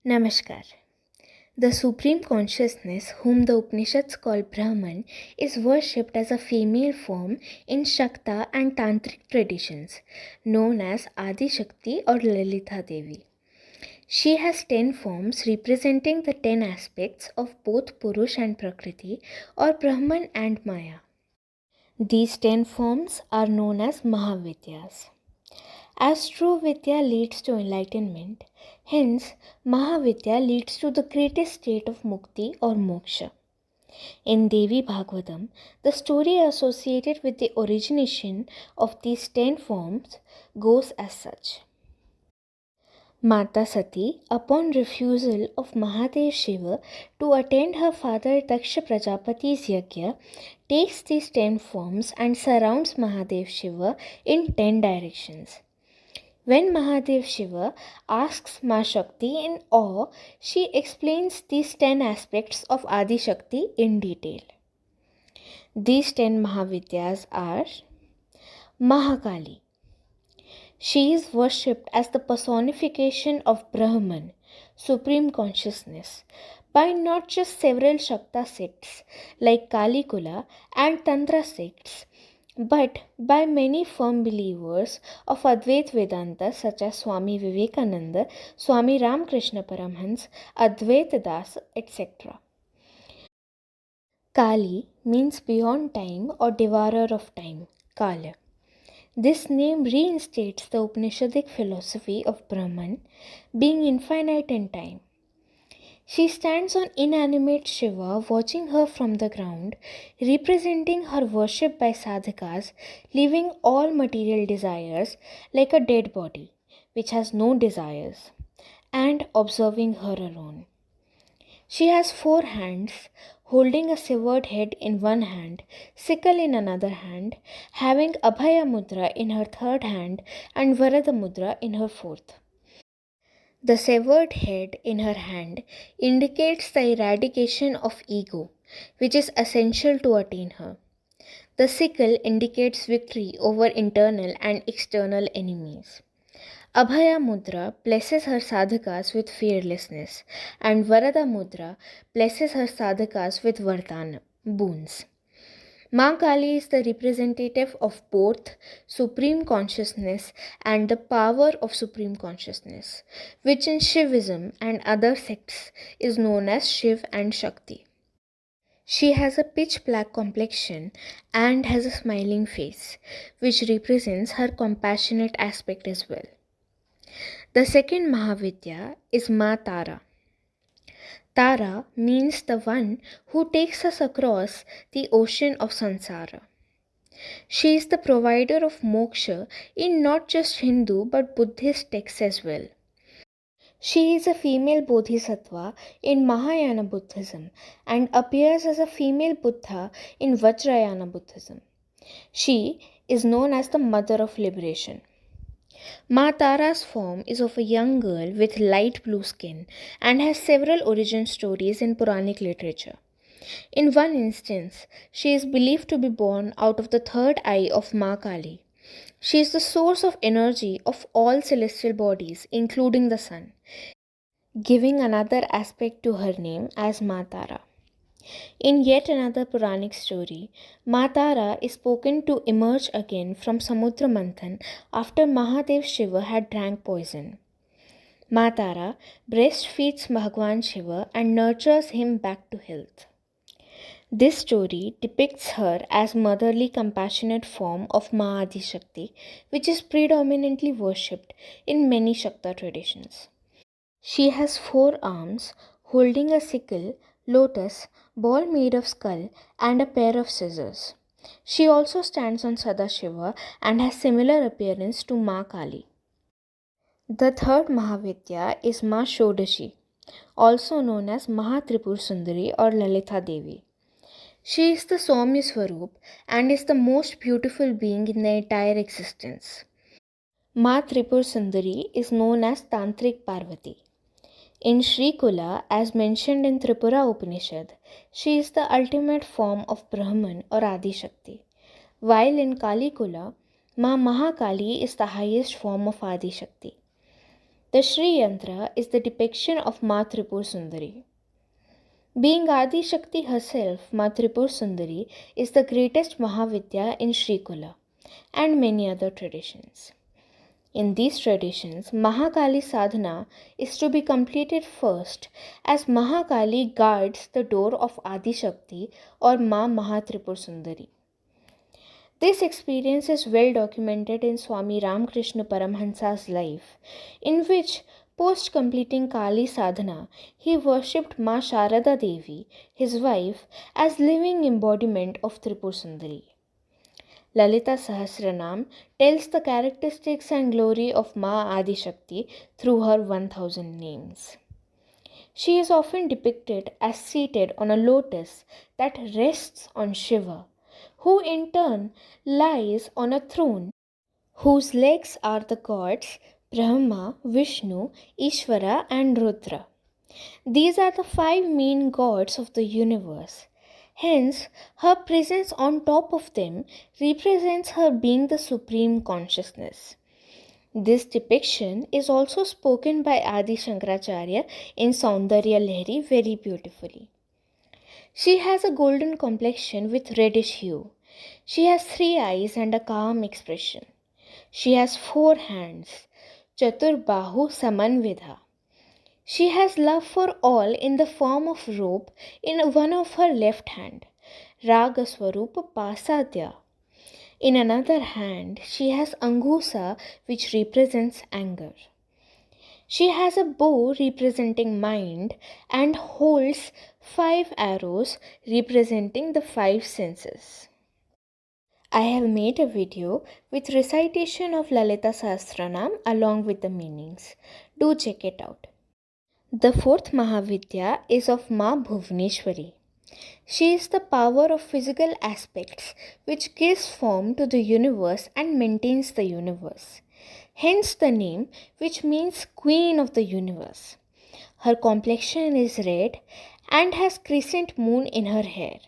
Namaskar. The Supreme Consciousness, whom the Upanishads call Brahman, is worshipped as a female form in Shakta and Tantrik traditions, known as Adi Shakti or Lalitha Devi. She has 10 forms representing the 10 aspects of both Purush and Prakriti or Brahman and Maya. These 10 forms are known as Mahavidyas. As true Vidya leads to enlightenment, hence Mahavidya leads to the greatest state of Mukti or Moksha. In Devi Bhagavatam, the story associated with the origination of these 10 forms goes as such. Mata Sati, upon refusal of Mahadev Shiva to attend her father Daksha Prajapati's yajna, takes these 10 forms and surrounds Mahadev Shiva in 10 directions. When Mahadev Shiva asks Ma Shakti in awe, she explains these 10 aspects of Adi Shakti in detail. These 10 Mahavidyas are Mahakali. She is worshipped as the personification of Brahman, Supreme Consciousness, by not just several Shakta sects like Kali Kula and Tantra sects, but by many firm believers of Advait Vedanta such as Swami Vivekananda, Swami Ramakrishna Paramhans, Advaita Das, etc. Kali means beyond time or devourer of time, Kala. This name reinstates the Upanishadic philosophy of Brahman being infinite in time. She stands on inanimate Shiva watching her from the ground, representing her worship by sadhakas, leaving all material desires like a dead body, which has no desires, and observing her alone. She has 4 hands, holding a severed head in one hand, sickle in another hand, having Abhaya Mudra in her third hand and Varada Mudra in her fourth. The severed head in her hand indicates the eradication of ego, which is essential to attain her. The sickle indicates victory over internal and external enemies. Abhaya Mudra blesses her sadhakas with fearlessness, and Varada Mudra blesses her sadhakas with vardhana, boons. Mahakali is the representative of both Supreme Consciousness and the power of Supreme Consciousness, which in Shivism and other sects is known as Shiv and Shakti. She has a pitch black complexion and has a smiling face, which represents her compassionate aspect as well. The second Mahavidya is Matara. Tara means the one who takes us across the ocean of samsara. She is the provider of moksha in not just Hindu but Buddhist texts as well. She is a female bodhisattva in Mahayana Buddhism and appears as a female Buddha in Vajrayana Buddhism. She is known as the mother of liberation. Matara's form is of a young girl with light blue skin and has several origin stories in Puranic literature. In one instance, she is believed to be born out of the third eye of Mahakali. She is the source of energy of all celestial bodies, including the sun, giving another aspect to her name as Matara. In yet another Puranic story, Matara is spoken to emerge again from Samudra Manthan after Mahadev Shiva had drank poison. Matara breastfeeds Bhagwan Shiva and nurtures him back to health. This story depicts her as motherly compassionate form of Adi Shakti, which is predominantly worshipped in many Shakta traditions. She has 4 arms holding a sickle, lotus, ball made of skull and a pair of scissors. She also stands on Sadashiva and has similar appearance to Ma Kali. The third Mahavidya is Ma Shodashi, also known as Mahatripur Sundari or Lalitha Devi. She is the Soumya Swarup and is the most beautiful being in the entire existence. Ma Tripur Sundari is known as Tantric Parvati. In Sri Kula, as mentioned in Tripura Upanishad, she is the ultimate form of Brahman or Adi Shakti, while in Kali Kula, Ma Mahakali is the highest form of Adi Shakti. The Shri Yantra is the depiction of Ma Tripur Sundari. Being Adi Shakti herself, Ma Tripur Sundari is the greatest Mahavidya in Srikula and many other traditions. In these traditions, Mahakali sadhana is to be completed first, as Mahakali guards the door of Adi Shakti or Ma Mahatripur Sundari. This experience is well documented in Swami Ramakrishna Paramhansa's life, in which, post completing Kali sadhana, he worshipped Ma Sharada Devi, his wife, as living embodiment of Tripur Sundari. Lalita Sahasranam tells the characteristics and glory of Ma Adi Shakti through her 1000 names. She is often depicted as seated on a lotus that rests on Shiva, who in turn lies on a throne whose legs are the gods Brahma, Vishnu, Ishvara, and Rudra. These are the 5 main gods of the universe. Hence, her presence on top of them represents her being the supreme consciousness. This depiction is also spoken by Adi Shankaracharya in Saundarya Lahari very beautifully. She has a golden complexion with reddish hue. She has 3 eyes and a calm expression. She has 4 hands, Chatur Bahu Samanvidha. She has love for all in the form of rope in one of her left hand, Raga Swarupa Pasadya. In another hand, she has Angusa, which represents anger. She has a bow representing mind and holds 5 arrows representing the 5 senses. I have made a video with recitation of Lalita Sahasranam along with the meanings. Do check it out. The 4th Mahavidya is of Ma Bhuvaneshwari. She is the power of physical aspects which gives form to the universe and maintains the universe. Hence the name, which means Queen of the Universe. Her complexion is red and has crescent moon in her hair.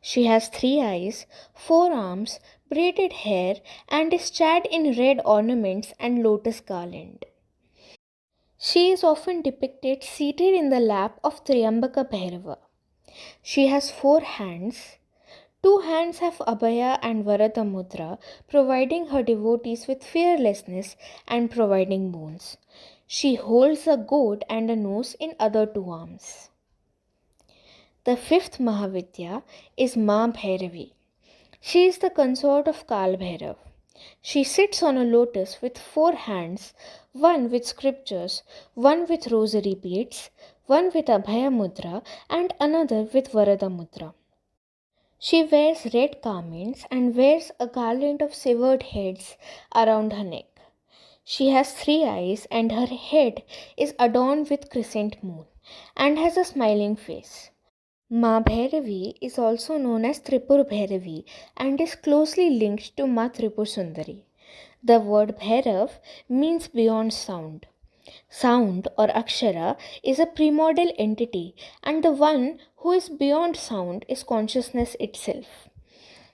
She has 3 eyes, 4 arms, braided hair, and is clad in red ornaments and lotus garland. She is often depicted seated in the lap of Triambaka Bhairava. She has 4 hands. 2 hands have Abhaya and Varada Mudra, providing her devotees with fearlessness and providing boons. She holds a goat and a nose in other 2 arms. The 5th Mahavidya is Ma Bhairavi. She is the consort of Kal Bhairav. She sits on a lotus with 4 hands, one with scriptures, one with rosary beads, one with Abhaya Mudra, and another with Varada Mudra. She wears red garments and wears a garland of severed heads around her neck. She has 3 eyes and her head is adorned with crescent moon and has a smiling face. Ma Bhairavi is also known as Tripur Bhairavi and is closely linked to Ma Tripur Sundari. The word Bhairav means beyond sound. Sound or Akshara is a primordial entity, and the one who is beyond sound is consciousness itself.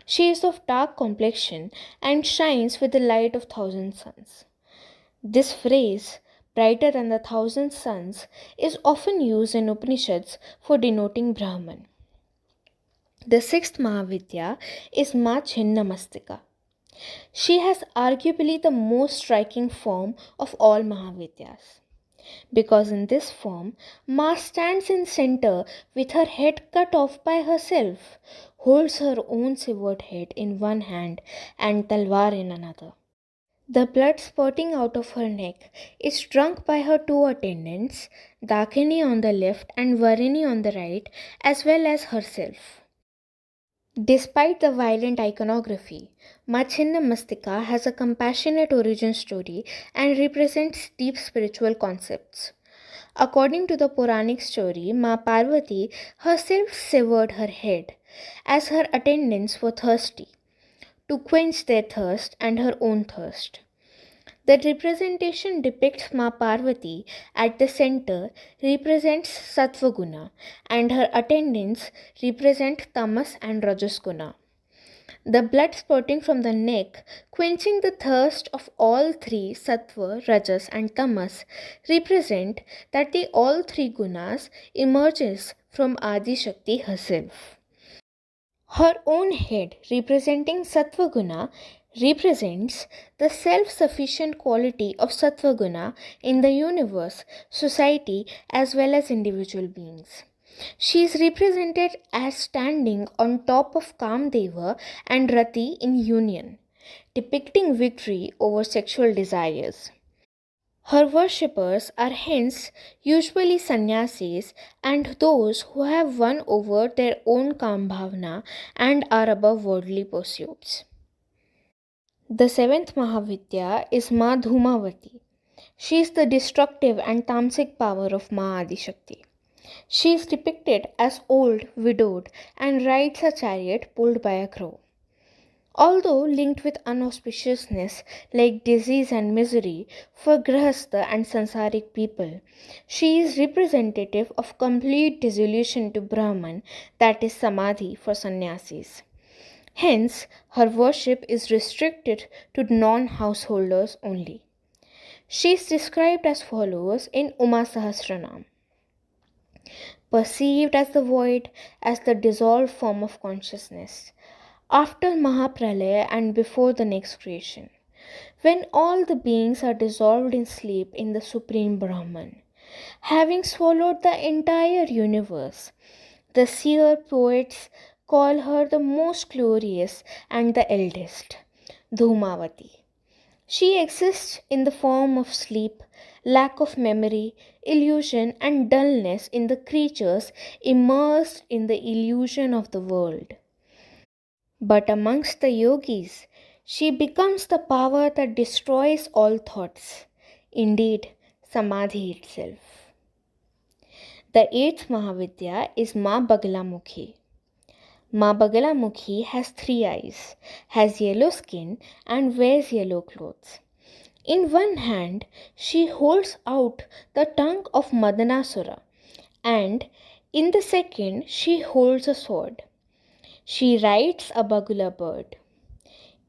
She is of dark complexion and shines with the light of 1,000 suns. This phrase, brighter than the 1,000 suns, is often used in Upanishads for denoting Brahman. The 6th Mahavidya is Ma Chinnamastika. She has arguably the most striking form of all Mahavidyas. Because in this form, Ma stands in center with her head cut off by herself, holds her own severed head in one hand and talwar in another. The blood spurting out of her neck is drunk by her 2 attendants, Dakini on the left and Varini on the right, as well as herself. Despite the violent iconography, Ma Chinnamastika has a compassionate origin story and represents deep spiritual concepts. According to the Puranic story, Ma Parvati herself severed her head, as her attendants were thirsty, to quench their thirst and her own thirst. The representation depicts Ma Parvati at the center represents Sattvaguna and her attendants represent Tamas and Rajasguna. The blood spurting from the neck, quenching the thirst of all three sattva, rajas and tamas, represent that the all three gunas emerges from Adi Shakti herself. Her own head, representing sattva guna, represents the self-sufficient quality of sattva guna in the universe, society as well as individual beings. She is represented as standing on top of Kamdeva and Rati in union, depicting victory over sexual desires. Her worshippers are hence usually sannyasis and those who have won over their own kambhavana and are above worldly pursuits. The seventh Mahavidya is Madhamavati. She is the destructive and tamasic power of Ma Adi Shakti. She is depicted as old, widowed, and rides a chariot pulled by a crow. Although linked with unauspiciousness like disease and misery for Grihastha and Sansaric people, she is representative of complete dissolution to Brahman, that is Samadhi for sannyasis. Hence, her worship is restricted to non-householders only. She is described as follows in Uma Sahasranam. Perceived as the void, as the dissolved form of consciousness, after Mahapralaya and before the next creation, when all the beings are dissolved in sleep in the Supreme Brahman, having swallowed the entire universe, the seer poets call her the most glorious and the eldest, Dhumavati. She exists in the form of sleep, lack of memory, illusion, and dullness in the creatures immersed in the illusion of the world. But amongst the yogis, she becomes the power that destroys all thoughts, indeed, Samadhi itself. The eighth Mahavidya is Ma Bagla Mukhi. Ma Bagla Mukhi has three eyes, has yellow skin, and wears yellow clothes. In one hand, she holds out the tongue of Madanasura, and in the second, she holds a sword. She rides a Bagula bird.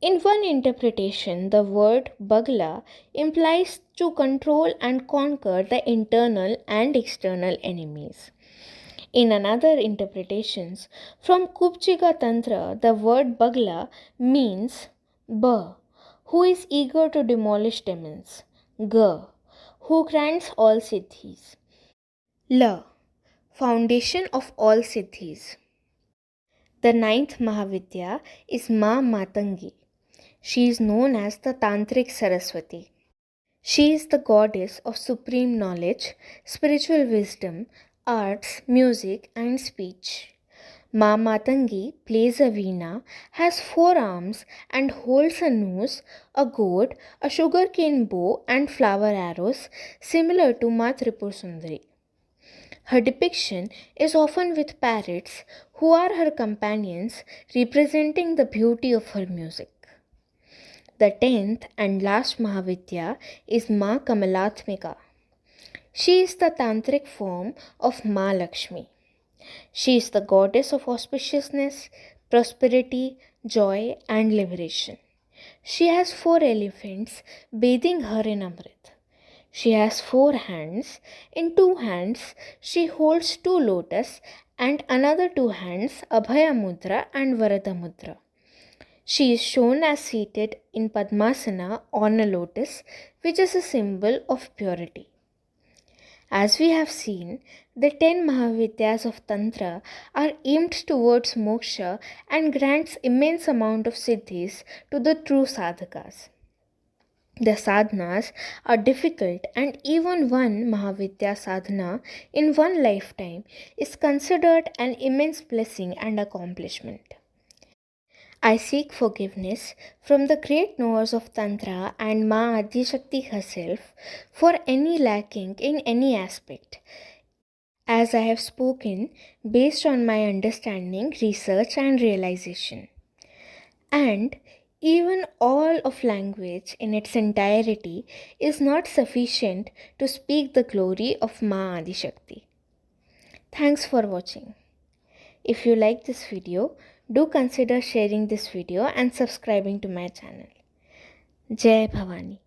In one interpretation, the word Bagla implies to control and conquer the internal and external enemies. In another interpretations, from Kupchika Tantra, the word Bagla means Ba, who is eager to demolish demons, Ga, who grants all siddhis, La, foundation of all siddhis. The ninth Mahavidya is Ma Matangi. She is known as the Tantric Saraswati. She is the goddess of supreme knowledge, spiritual wisdom, arts, music, and speech. Ma Matangi plays a veena, has four arms, and holds a noose, a gourd, a sugarcane bow, and flower arrows, similar to Ma Tripur Sundari. Her depiction is often with parrots, who are her companions, representing the beauty of her music. The 10th and last Mahavidya is Makamalatmika. She is the tantric form of Ma Lakshmi. She is the goddess of auspiciousness, prosperity, joy, and liberation. She has four elephants bathing her in Amrit. She has four hands. In two hands, she holds two lotus, and another two hands, Abhaya Mudra and Varada Mudra. She is shown as seated in Padmasana on a lotus, which is a symbol of purity. As we have seen, the 10 Mahavidyas of Tantra are aimed towards Moksha and grants immense amount of siddhis to the true sadhakas. The sadhanas are difficult, and even one Mahavidya sadhana in one lifetime is considered an immense blessing and accomplishment. I seek forgiveness from the great knowers of Tantra and Ma Adi Shakti herself for any lacking in any aspect, as I have spoken based on my understanding, research, and realization. And even all of language in its entirety is not sufficient to speak the glory of Ma Adi Shakti. Thanks for watching. If you like this video, Do consider sharing this video and subscribing to my channel. Jai Bhavani.